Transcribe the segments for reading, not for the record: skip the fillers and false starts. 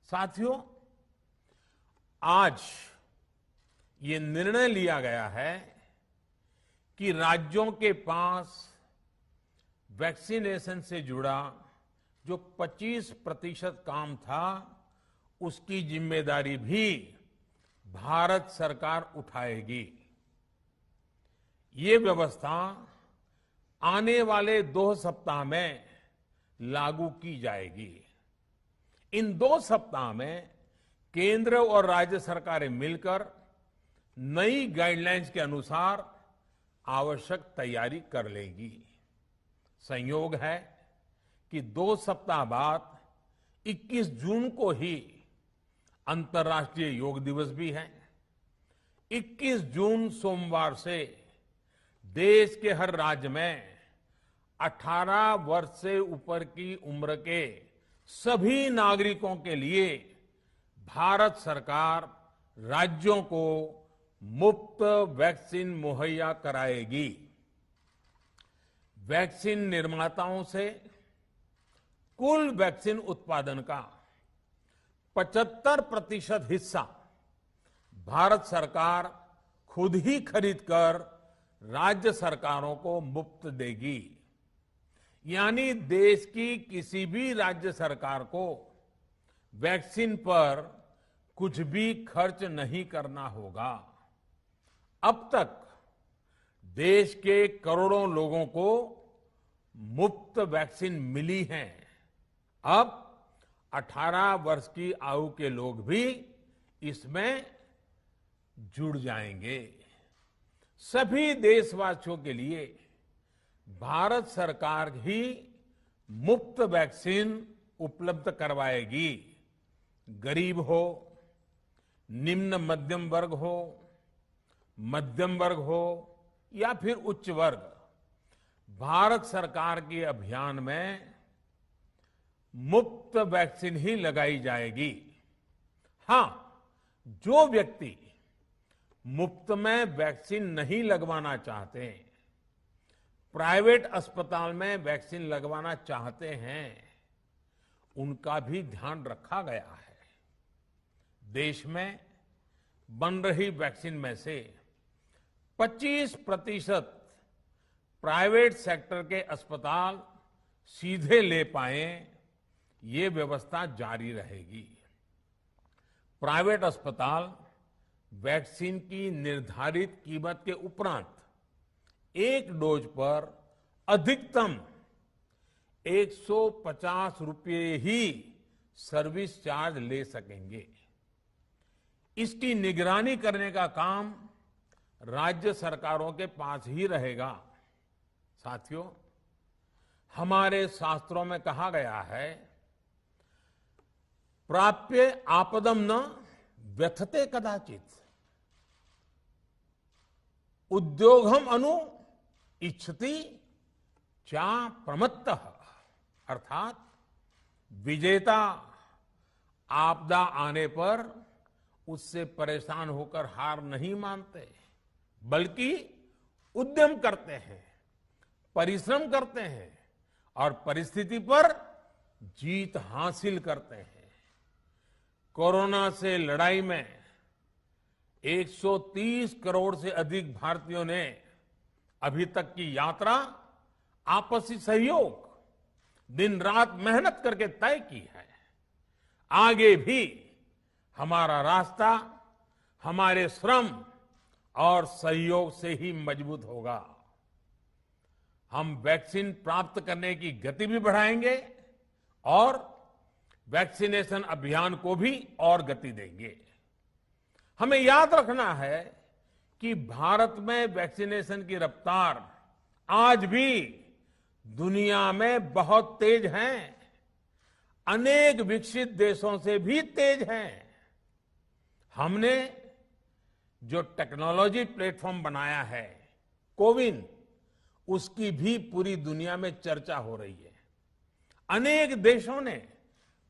साथियों, आज ये निर्णय लिया गया है कि राज्यों के पास वैक्सीनेशन से जुड़ा जो 25% काम था, उसकी जिम्मेदारी भी भारत सरकार उठाएगी। ये व्यवस्था आने वाले 2 सप्ताह में लागू की जाएगी। इन 2 सप्ताह में केंद्र और राज्य सरकारें मिलकर नई गाइडलाइंस के अनुसार आवश्यक तैयारी कर लेंगी। संयोग है कि 2 सप्ताह बाद 21 जून को ही अंतर्राष्ट्रीय योग दिवस भी है। 21 जून सोमवार से देश के हर राज्य में 18 वर्ष से ऊपर की उम्र के सभी नागरिकों के लिए भारत सरकार राज्यों को मुफ्त वैक्सीन मुहैया कराएगी। वैक्सीन निर्माताओं से कुल वैक्सीन उत्पादन का 75% हिस्सा भारत सरकार खुद ही खरीदकर राज्य सरकारों को मुफ्त देगी। यानी देश की किसी भी राज्य सरकार को वैक्सीन पर कुछ भी खर्च नहीं करना होगा। अब तक देश के करोड़ों लोगों को मुफ्त वैक्सीन मिली है। अब 18 वर्ष की आयु के लोग भी इसमें जुड़ जाएंगे। सभी देशवासियों के लिए भारत सरकार ही मुफ्त वैक्सीन उपलब्ध करवाएगी। गरीब हो, निम्न मध्यम वर्ग हो, मध्यम वर्ग हो या फिर उच्च वर्ग, भारत सरकार के अभियान में मुफ्त वैक्सीन ही लगाई जाएगी। हां, जो व्यक्ति मुफ्त में वैक्सीन नहीं लगवाना चाहते, प्राइवेट अस्पताल में वैक्सीन लगवाना चाहते हैं, उनका भी ध्यान रखा गया है। देश में बन रही वैक्सीन में से 25% प्राइवेट सेक्टर के अस्पताल सीधे ले पाए, ये व्यवस्था जारी रहेगी। प्राइवेट अस्पताल वैक्सीन की निर्धारित कीमत के उपरांत एक डोज पर अधिकतम 150 रुपये ही सर्विस चार्ज ले सकेंगे। इसकी निगरानी करने का काम राज्य सरकारों के पास ही रहेगा। साथियों, हमारे शास्त्रों में कहा गया है, प्राप्य आपदम न व्यथते कदाचित, उद्योगम अनु इच्छति चा प्रमत्तः। अर्थात विजेता आपदा आने पर उससे परेशान होकर हार नहीं मानते, बल्कि उद्यम करते हैं, परिश्रम करते हैं और परिस्थिति पर जीत हासिल करते हैं। कोरोना से लड़ाई में 130 करोड़ से अधिक भारतीयों ने अभी तक की यात्रा आपसी सहयोग, दिन रात मेहनत करके तय की है। आगे भी हमारा रास्ता हमारे श्रम और सहयोग से ही मजबूत होगा। हम वैक्सीन प्राप्त करने की गति भी बढ़ाएंगे और वैक्सीनेशन अभियान को भी और गति देंगे। हमें याद रखना है कि भारत में वैक्सीनेशन की रफ्तार आज भी दुनिया में बहुत तेज है, अनेक विकसित देशों से भी तेज है। हमने जो टेक्नोलॉजी प्लेटफॉर्म बनाया है, कोविन, उसकी भी पूरी दुनिया में चर्चा हो रही है। अनेक देशों ने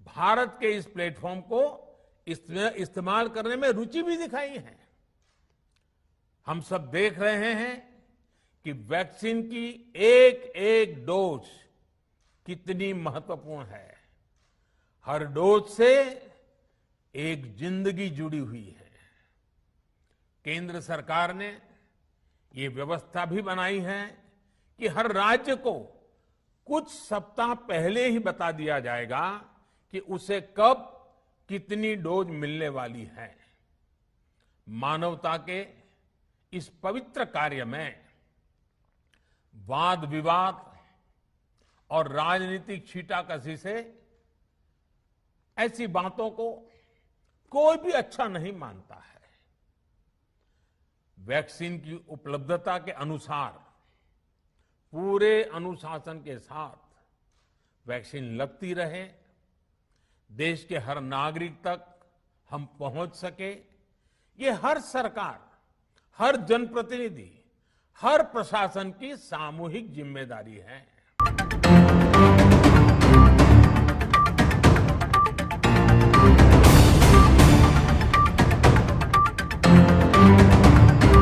भारत के इस प्लेटफॉर्म को इस्तेमाल करने में रुचि भी दिखाई है। हम सब देख रहे हैं कि वैक्सीन की एक एक डोज कितनी महत्वपूर्ण है। हर डोज से एक जिंदगी जुड़ी हुई है। केंद्र सरकार ने ये व्यवस्था भी बनाई है कि हर राज्य को कुछ सप्ताह पहले ही बता दिया जाएगा कि उसे कब कितनी डोज मिलने वाली है। मानवता के इस पवित्र कार्य में वाद विवाद और राजनीतिक छींटाकशी से ऐसी बातों को कोई भी अच्छा नहीं मानता है। वैक्सीन की उपलब्धता के अनुसार पूरे अनुशासन के साथ वैक्सीन लगती रहे, देश के हर नागरिक तक हम पहुंच सके, ये हर सरकार, हर जनप्रतिनिधि, हर प्रशासन की सामूहिक जिम्मेदारी है।